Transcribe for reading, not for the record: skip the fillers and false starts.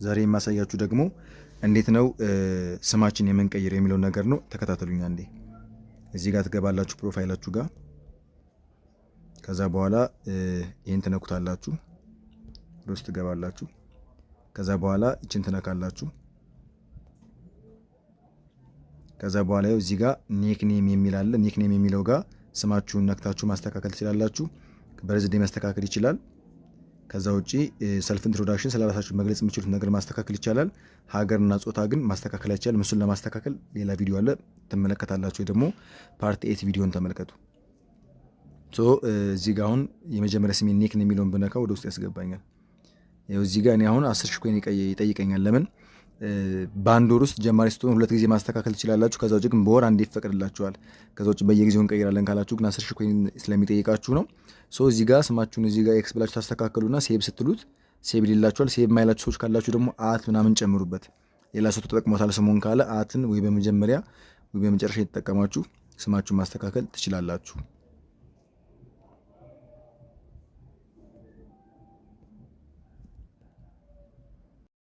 ዛሬ የማሳያችሁ ደግሞ እንዴት ነው ስማችን የምንቀይር የሚለው ነገር ነው። ተከታተሉኝ አንዴ። እዚህ ጋር ትገባላችሁ ፕሮፋይላችሁ ጋር። ከዛ በኋላ ይሄን ትነኩታላችሁ። ውስጥ ትገባላችሁ። ከዛ በኋላ እቺን ትነካላችሁ። ከዛ በኋላ እዚህ ጋር ኒክኔም የሚል አለ። ኒክኔም የሚለው ጋር ስማችሁን ነክታችሁ ማስተካከል ትችላላችሁ። በርዝዴ ማስተካከል ይችላል። ከዛ ውጪ ሰልፍ ኢንትሮዳክሽን ስለራሳችሁ መግለጽ የምትችሉት ነገር ማስተካከል ይቻላል። ሀገርና ጾታ ግን ማስተካከል አይቻልም። እሱን ለማስተካከል ሌላ ቪዲዮ አለ ትመለከታላችሁ። ወይ ደግሞ ፓርት 8 ቪዲዮን ተመልከቱ። እዚህ ጋር አሁን የመጀመሪያ ስሜ ኒክኔም የሚለውን ብነካ ወደ ውስጥ ያስገባኛል። ያው እዚህ ጋር እኔ አሁን 10,000 ኮይን ይጠይቀኛል። ለምን በአንድ ወር ውስጥ ጀማሪ ስትሆኑ 2 ጊዜ ማስተካከል ትችላላችሁ። ከዛ ውጭ ግን በወር አንዴ ይፈቀድላችኋል። ከዛ ውጭ በየጊዜው እንቀይራለን ካላችሁ ግን 10,000 ኮይን ስለሚጠይቃችሁ ነው። እዚህ ጋር ስማችሁን እዚህ ጋር ኤክስ ብላችሁ ታስተካክሉና ሴቭ ስትሉት ሴቭ ይላችኋል። ሴቭ ማይላችሁ ሰዎች ካላችሁ ደግሞ አት ምናምን ጨምሩበት። ሌላ ሰው ተጠቅሞታል ስሙን ካለ አትን ወይ በመጀመሪያ ወይ በመጨረሻ የተጠቀማችሁ ስማችሁን ማስተካከል ትችላላችሁ።